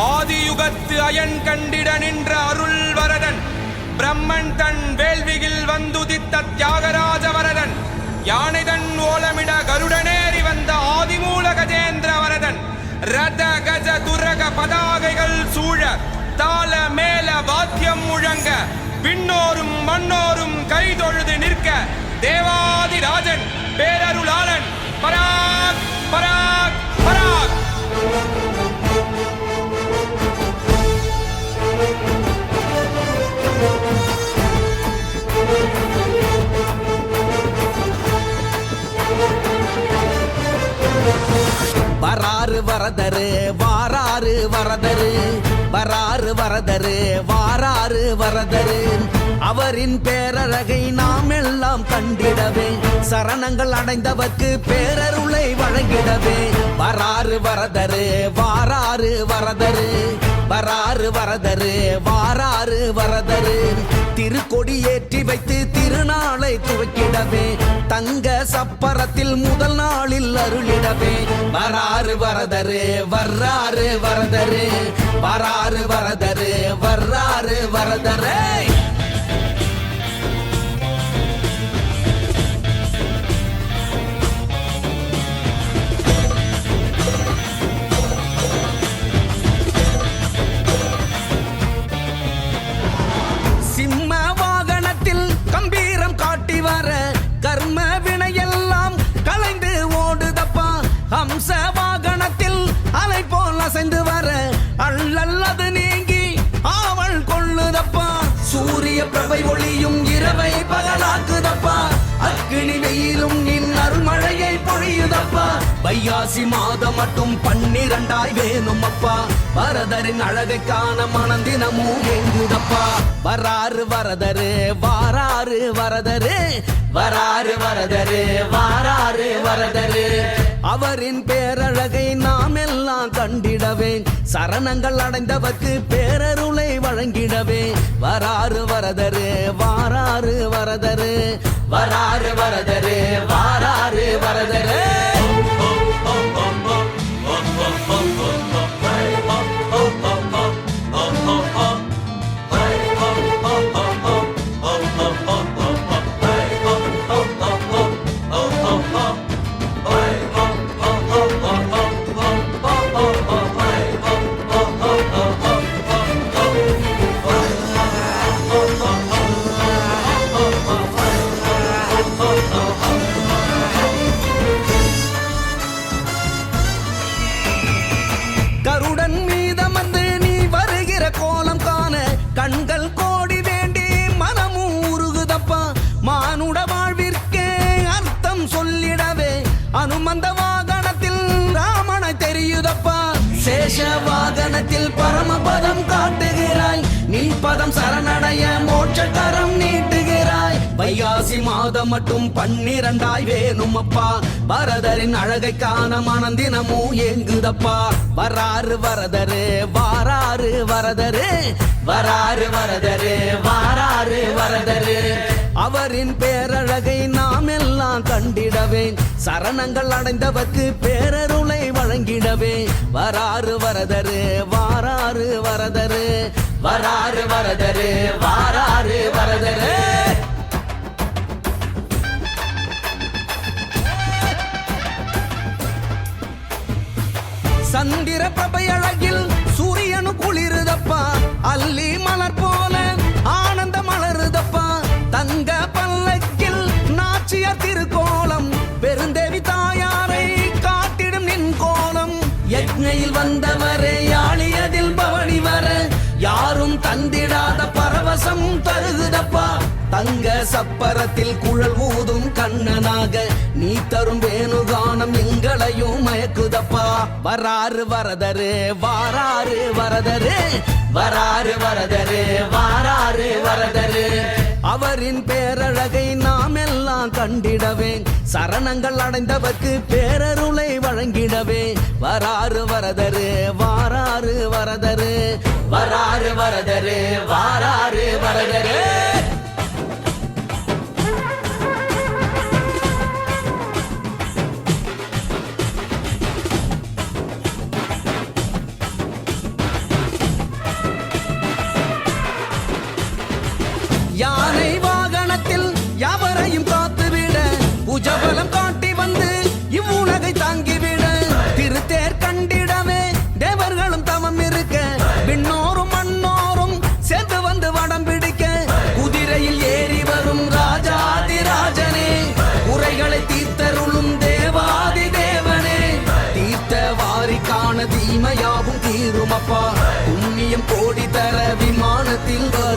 ஆதியுகத்து iron கண்டிட நின்ற அருள் வரதன் பிரம்மன் தன் வேள்வியில் வந்துதித்த தியாகராஜ வரதன் யானைதன் ஓலமிட கருடனேறி வந்த ஆதிமூல கஜேந்திர வரதன் ரத கஜ துரக பதாகைகள் சூழ தாள மேல வாத்தியம் முழங்க விண்ணோரும் மண்ணோரும் கைதொழுது நிற்க தேவாதிராஜன் பேரருளாளன் பராக் பராக் பராக். வராறு வரதரு வாராறு வரதரு வராறு வரதரு வாராறு வரதரு அவரின் பேரழகை நாம் எல்லாம் கண்டிடவே சரணங்கள் அடைந்தவர்க்கு பேரருளை வழங்கிடவே வராறு வரதரு வாராறு வரதரு வராறு வரதரு வாராறு வரதரு திருக்கொடி ஏற்றி வைத்து திருநாளை துவக்கிடவே தங்க சப்பரத்தில் முதல் நாளில் அருளிடவே வராறு வரதரு வர்றாறு வரதரு வராறு வரதரு வர்றாறு வரதரே. சிம்ம வாகனத்தில் கம்பீரம் காட்டி வர கர்ம வினையெல்லாம் கலைந்து ஓடுதப்பா ஹம்ச வாகனத்தில் அலை போல் அசைந்து வர அள்ளல்லது நீங்கி ஆவல் கொள்ளுதப்பா சூரிய பிரபை ஒளியும் இரவை பகலாக்குதப்பா அக்கினி வெயிலும் நின் அருள்மழையை பொழியுதப்பா வையாசி மாதம் மட்டும் 12 வேணும் அப்பா வரதரின் அழகை காண மனந்தினமும் ஏங்குதப்பா வராறு வரதரு வாராறு வரதரு வராறு வரதரு வாராறு வரதரு அவரின் பேரழகை நாம் எல்லாம் கண்டிடவே சரணங்கள் அடைந்தவர்க்கு பேரருளை வழங்கிடவே வராறு வரதரு வாராறு வரதரு வராறு வரதரு வாராறு வரதரு. கருடன் மீதம் வந்து நீ வருகிற கோலம் காண கண்கள் கோடி வேண்டி மனமும் உருகுதப்பா மானுட வாழ்விற்கே அர்த்தம் சொல்லிடவே அனுமந்த வாகனத்தில் ராமனை தெரியுதப்பா சேஷ வாகனத்தில் பரமபதம் காட்டுகிறாய் நீ பதம் சரணடைய மோட்சகரம் நீட்டுகிறாய் வையாசி மாதம் மட்டும் 12 வேணும் அப்பா வரதரின் அழகை காண மனந்தினமும் ஏங்குதப்பா வராறு வரதரு வாராறு வரதரு வராறு வரதரு வாராறு வரதரு அவரின் பேரழகை நாம் எல்லாம் கண்டிடவே சரணங்கள் அடைந்தவர்க்கு பேரருளை வழங்கிடவே வராறு வரதரு வாராறு வரதரு வராறு வரதரு வாராறு வரதரு. சந்திர பிரபை அழகில் சூரியனு குளிருதப்பா அல்லி மலர் போல ஆனந்த மலருதப்பா தங்க பல்லக்கில் நாச்சியார் திருக்கோலம் பெருந்தேவி தாயாரை காட்டிடும் நின் கோலம் யக்ஞையில் வந்தவரே யாழியதில் பவனி வர யாரும் தந்திடாத பரவசம் தருகுதப்பா தங்க சப்பரத்தில் குழல் ஊதும் கண்ணனாக நீ தரும் வேணுகானம் எங்களையும் மயக்குதப்பா வராறு வரதரு வாராறு வரதரு வராறு வரதரு வாராறு வரதரு அவரின் பேரழகை நாம் எல்லாம் கண்டிடவே சரணங்கள் அடைந்தவர்க்கு பேரருளை வழங்கிடவே வராறு வரதரு வாராறு வரதரு வராறு வரதரு வாராறு வரதரு. நிஜபலம் காட்டி வந்து இவ்வுலகை தாங்கிவிட திருத்தேர் கண்டிடவே தேவர்களும் தமம் இருக்க விண்ணோரும் மண்ணோரும் சேர்ந்து வந்து வடம் பிடிக்க குதிரையில் ஏறி வரும் ராஜாதிராஜனே உரைகளை தீர்த்தருளும் தேவாதி தேவனே தீர்த்த வாரிக்கான தீமையாவும் தீருமப்பா புண்ணியம் கோடி தர விமானத்தில் வரும்